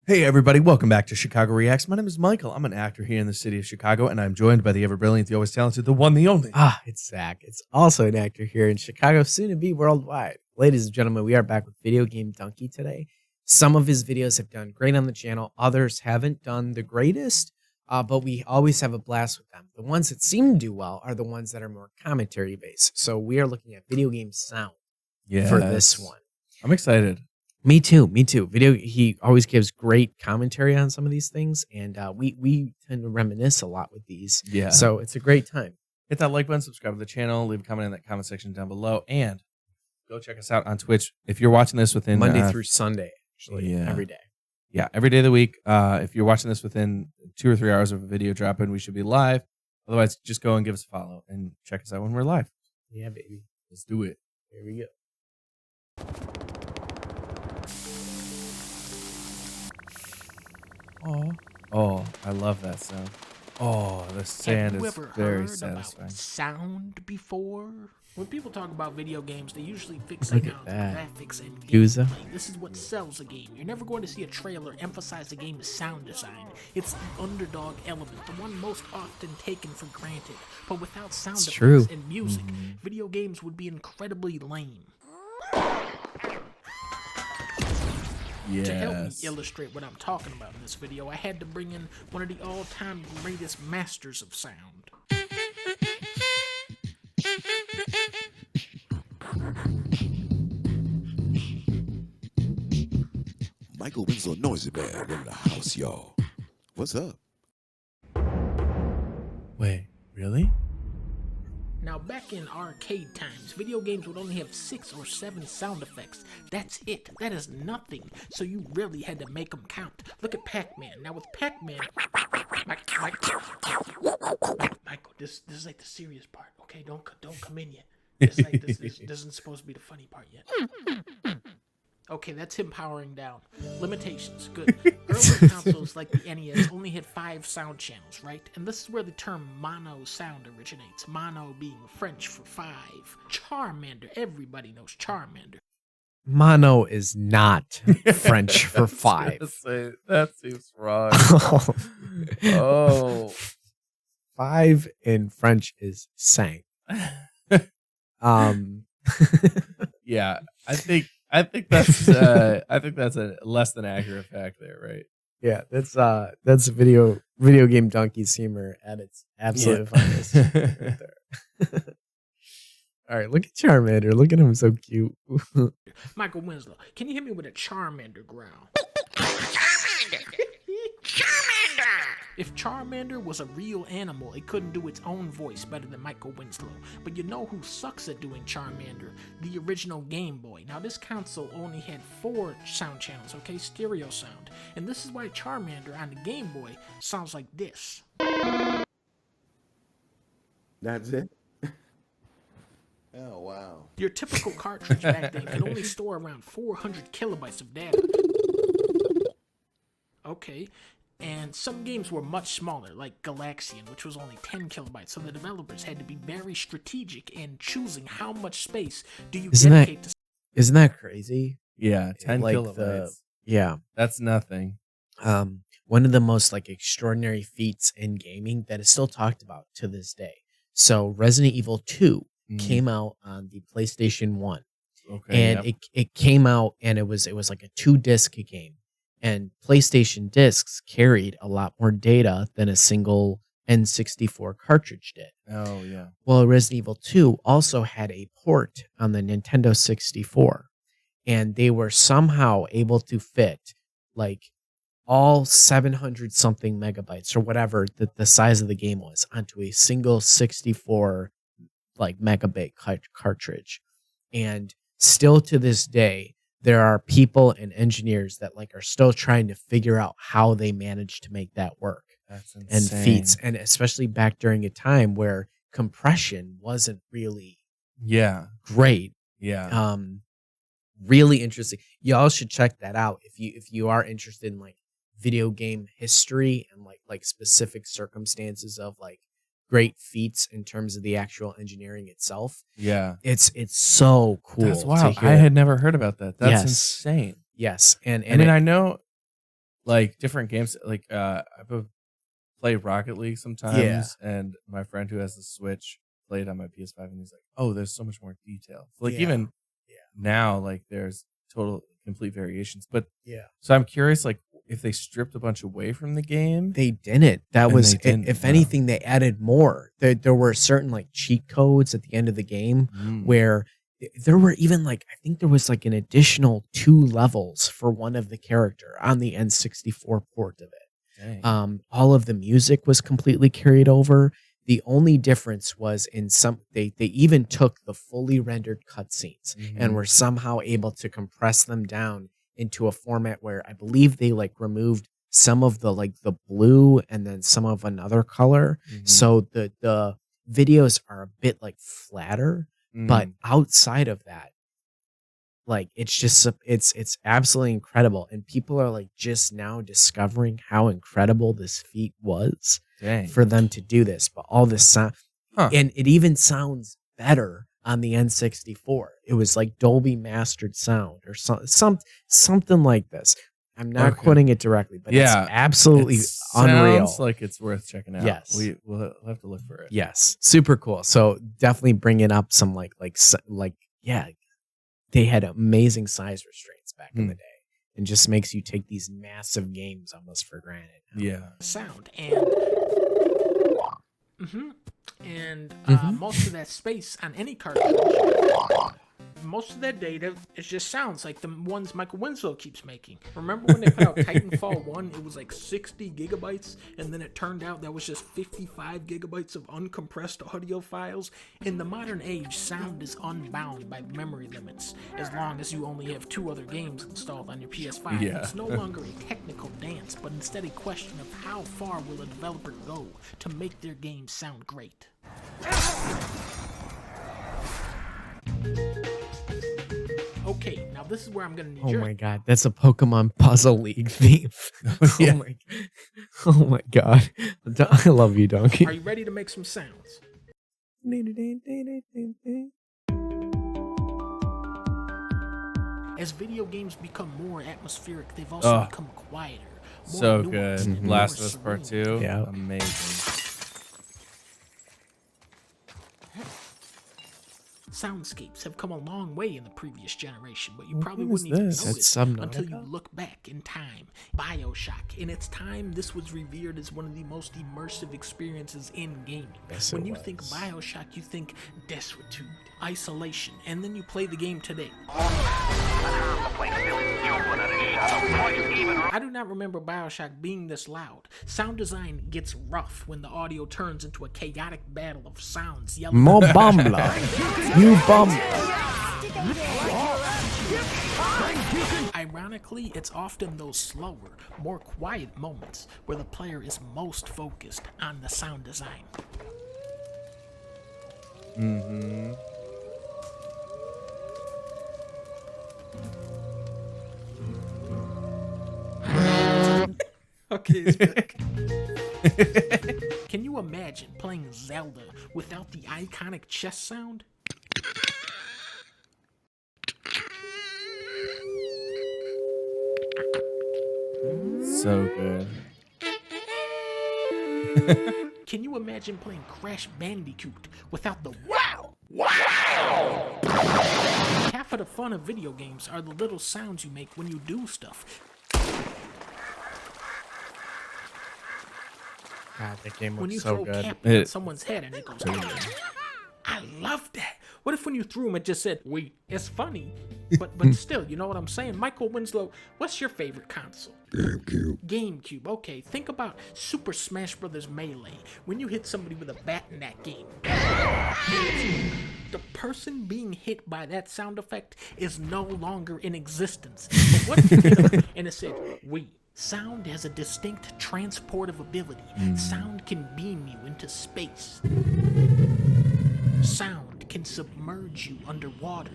Hey everybody, welcome back to Chicago Reacts. My name is Michael. I'm an actor here in the city of Chicago, and I'm joined by the ever-brilliant, the always talented, the one, the only. It's Zach. It's also an actor here in Chicago, soon to be worldwide. Ladies and gentlemen, we are back with Video Game Donkey today. Some of his videos have done great on the channel. Others haven't done the greatest, but we always have a blast with them. The ones that seem to do well are the ones that are more commentary-based. So we are looking at video game sound for this one. I'm excited. Me too. He always gives great commentary on some of these things, and we tend to reminisce a lot with these. Yeah. So it's a great time. Hit that like button, subscribe to the channel, leave a comment in that comment section down below, and go check us out on Twitch. If you're watching this within Monday through Sunday, actually, every day. Yeah, every day of the week. If you're watching this within 2 or 3 hours of a video dropping, we should be live. Otherwise, just go and give us a follow and check us out when we're live. Yeah, baby. Let's do it. Here we go. Oh, I love that sound. Oh, the sand is very satisfying. About sound before? When people talk about video games, they usually fixate Look at on that. the graphics and Yakuza. gameplay. This is what sells a game. You're never going to see a trailer emphasize the game's sound design. It's the underdog element, the one most often taken for granted. But without sound It's effects true. and music, video games would be incredibly lame. Yes. To help me illustrate what I'm talking about in this video, I had to bring in one of the all-time greatest masters of sound. Michael Winslow Noisy Bear in the house, y'all. What's up? Wait, really? Now, back in arcade times, video games would only have 6 or 7 sound effects. That's it. That is nothing. So you really had to make them count. Look at Pac-Man. Now with Pac-Man, Michael, this is like the serious part. Okay, don't come in yet. This isn't supposed to be the funny part yet. Okay, that's him powering down. Limitations, good. Early consoles like the NES only had 5 sound channels, right? And this is where the term mono sound originates. Mono being French for 5. Charmander, everybody knows Charmander. Mono is not French for 5. That seems wrong. Oh. 5 in French is cinq. Yeah, I think that's a less than accurate fact there, right? Yeah, that's video game donkey's humor at its absolute finest. Right there. All right, look at Charmander. Look at him, so cute. Michael Winslow, can you hit me with a Charmander growl? If Charmander was a real animal, it couldn't do its own voice better than Michael Winslow. But you know who sucks at doing Charmander? The original Game Boy. Now this console only had 4 sound channels, okay? Stereo sound. And this is why Charmander on the Game Boy sounds like this. That's it? Oh, wow. Your typical cartridge back then could only store around 400 kilobytes of data. Okay. And some games were much smaller, like Galaxian, which was only 10 kilobytes, so the developers had to be very strategic in choosing how much space do you dedicate to. Isn't that crazy? Yeah, 10 like kilobytes. Yeah. That's nothing. One of the most extraordinary feats in gaming that is still talked about to this day. So Resident Evil 2 came out on the PlayStation 1. Okay. And it came out and it was like a 2-disc game. And PlayStation discs carried a lot more data than a single N64 cartridge did. Oh, yeah. Well, Resident Evil 2 also had a port on the Nintendo 64. And they were somehow able to fit all 700 something megabytes or whatever the size of the game was onto a single 64 megabyte cartridge. And still to this day, there are people and engineers that are still trying to figure out how they managed to make that work. That's insane. And feats, and especially back during a time where compression wasn't really great. Yeah. Really interesting. Y'all should check that out if you are interested in video game history and like specific circumstances of great feats in terms of the actual engineering itself. Yeah. It's so cool. That's wild. To hear. I had never heard about that. That's Yes. insane. Yes, and I mean, I know like different games. Like I play Rocket League sometimes, and my friend who has the Switch played on my PS5, and he's like, "Oh, there's so much more detail." Like even now, like there's complete variations. But so I'm curious, like if they stripped a bunch away from the game. They didn't. That And was, they didn't, if no. anything, they added more. There were certain like cheat codes at the end of the game where there were even like, I think there was like an additional 2 levels for one of the character on the N64 port of it. Dang. All of the music was completely carried over. The only difference was in they even took the fully rendered cutscenes and were somehow able to compress them down into a format where I believe they like removed some of the like the blue and then some of another color. So the videos are a bit like flatter, but outside of that, like it's just it's absolutely incredible, and people are like just now discovering how incredible this feat was for them to do this. But all this sound, and it even sounds better on the N64. It was like Dolby mastered sound or something like this. I'm not quoting it directly, but it's absolutely unreal. Sounds like it's worth checking out. Yes, we'll have to look for it. Yes, super cool. So definitely bringing up some they had amazing size restraints back in the day, and just makes you take these massive games almost for granted. Yeah. Sound and most of that space on any cartridge, most of that data, it just sounds like the ones Michael Winslow keeps making. Remember when they put out Titanfall 1, it was like 60 gigabytes, and then it turned out that was just 55 gigabytes of uncompressed audio files? In the modern age, sound is unbound by memory limits, as long as you only have 2 other games installed on your PS5. Yeah. It's no longer a technical dance, but instead a question of how far will a developer go to make their game sound great. Okay, now this is where I'm gonna need Oh my god, that's a Pokemon Puzzle League theme. Oh my god. I love you, Donkey. Are you ready to make some sounds? As video games become more atmospheric, they've also become quieter. More So nuanced, good. and more Last of Us Part serene. 2. Yeah. Amazing. Soundscapes have come a long way in the previous generation, but you probably game is wouldn't even this? notice That's until you Subnautica? look back in time. BioShock. In its time, this was revered as one of the most immersive experiences in gaming. Yes, When it you was. think BioShock, you think destitute, isolation, and then you play the game today. I do not remember BioShock being this loud. Sound design gets rough when the audio turns into a chaotic battle of sounds yelling. Mo Bambla. You Bambla. Ironically, it's often those slower, more quiet moments where the player is most focused on the sound design. Okay, it's back. Can you imagine playing Zelda without the iconic chest sound? So good. Can you imagine playing Crash Bandicoot without the wow? Half of the fun of video games are the little sounds you make when you do stuff. God, that game When you looks so throw good. cap at someone's head and it goes, I love that. What if when you threw him it just said, wait, it's funny, but still, you know what I'm saying? Michael Winslow, what's your favorite console? GameCube. Okay, think about Super Smash Bros. Melee. When you hit somebody with a bat in that game, the person being hit by that sound effect is no longer in existence. But what if you hit them and it said, wait, sound has a distinct transportive ability. Sound can beam you into space. Sound can submerge you underwater.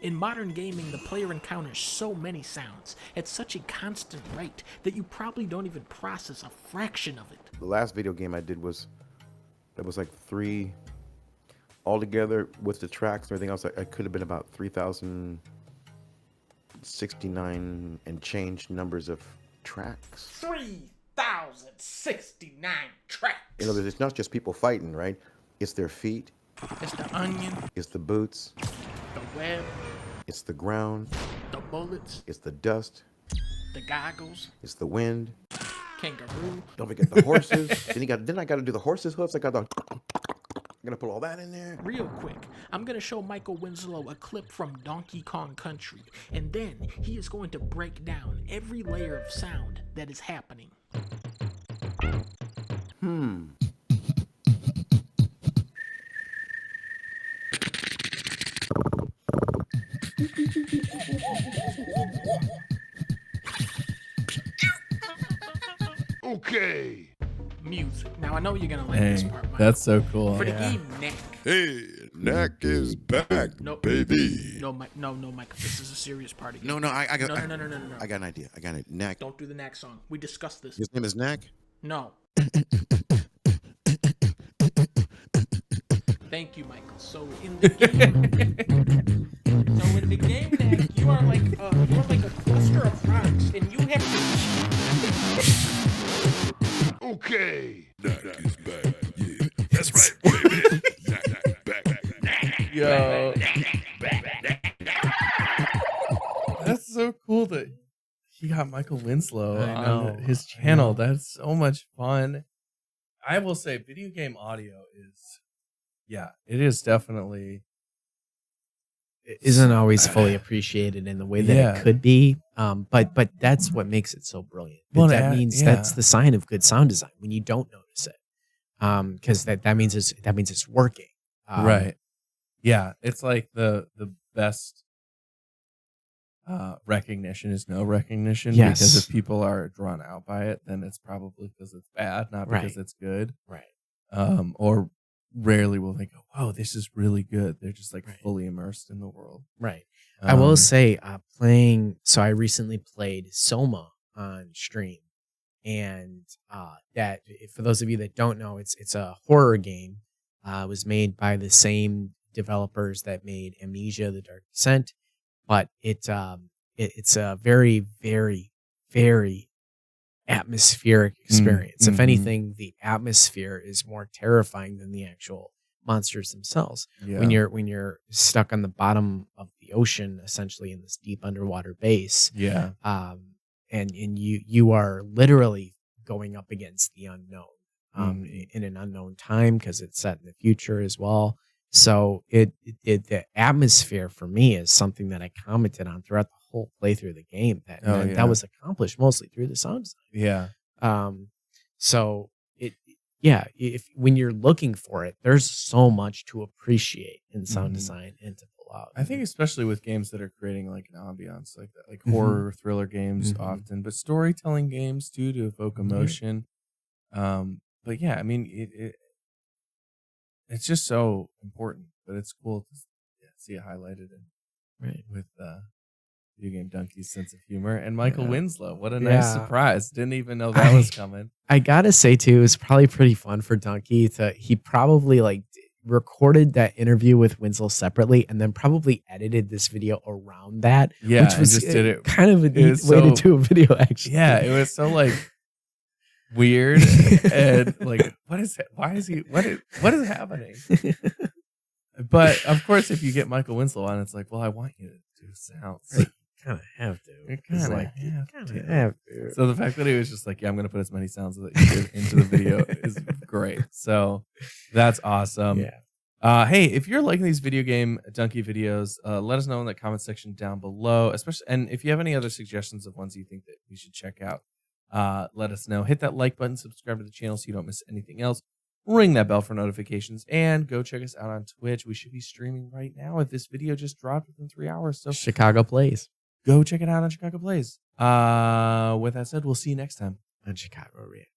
In modern gaming, the player encounters so many sounds at such a constant rate that you probably don't even process a fraction of it. the last video game I did was like 3 altogether with the tracks and everything else. I could have been about 3,069 and change numbers of tracks. 3,069 tracks. You know, it's not just people fighting, right? It's their feet. It's the onion. It's the boots. The web. It's the ground. The bullets. It's the dust. The goggles. It's the wind. Kangaroo. Don't forget the horses. then I got to do the horses' hoofs. I'm gonna put all that in there. Real quick, I'm gonna show Michael Winslow a clip from Donkey Kong Country, and then he is going to break down every layer of sound that is happening. Okay. Music. Now I know you're gonna like this Hey, part, Mike. that's so cool. For the game, Nick. Hey, Knack is back, No, baby. No, Mike. No, Mike. This is a serious part again. No, I got. No. I got an idea. I got it. Knack. Don't do the Knack song. We discussed this. His name is Knack. No. Thank you, Michael. So in the game, Nick, you are like a cluster of rocks, and you have to. Okay. Knack is back. Yeah, that's right, baby. Knack back. Yo, that's so cool that he got Michael Winslow I know, on his I channel. know. That's so much fun. I will say, video game audio is, it is definitely. It isn't always fully appreciated in the way that it could be. But that's what makes it so brilliant. Well, That means that's the sign of good sound design when you don't notice it. Because that means it's working. Right. Yeah, it's like the best recognition is no recognition. Yes. Because if people are drawn out by it, then it's probably because it's bad, not because it's good. Right. Or rarely will they go, "Wow, this is really good." They're just like fully immersed in the world. Right. I will say, so I recently played Soma on stream, and that for those of you that don't know, it's a horror game. It was made by the same developers that made Amnesia: The Dark Descent, but it's a very, very, very atmospheric experience. If anything, the atmosphere is more terrifying than the actual monsters themselves. Yeah. When you're stuck on the bottom of the ocean, essentially in this deep underwater base, and you are literally going up against the unknown, in an unknown time because it's set in the future as well. So the atmosphere for me is something that I commented on throughout the whole playthrough of the game. That was accomplished mostly through the sound design. Yeah. So if when you're looking for it, there's so much to appreciate in sound design and to pull out. I think especially with games that are creating like an ambiance like that, like horror thriller games often, but storytelling games too, to evoke emotion. But yeah, I mean it's just so important, but it's cool to see it highlighted with Video Game Dunkey's sense of humor and Michael Winslow. What a nice surprise! Didn't even know that was coming. I gotta say too, it was probably pretty fun for Dunkey he probably like recorded that interview with Winslow separately and then probably edited this video around that. Yeah, which was just did it. Kind of a neat way to do a video. Actually, yeah, it was so like weird and like what is happening? But of course, if you get Michael Winslow on, it's like, well, I want you to do sounds. You kind of have to. You kind of have to. So the fact that he was just like, yeah, I'm going to put as many sounds that you did into the video is great. So that's awesome. Yeah. Hey, if you're liking these Video Game Dunkey videos, let us know in the comment section down below. Especially, and if you have any other suggestions of ones you think that we should check out, let us know. Hit that like button, subscribe to the channel so you don't miss anything else. Ring that bell for notifications, and go check us out on Twitch. We should be streaming right now if this video just dropped within 3 hours. So Chicago Plays. Go check it out on Chicago Plays. With that said, we'll see you next time on Chicago React.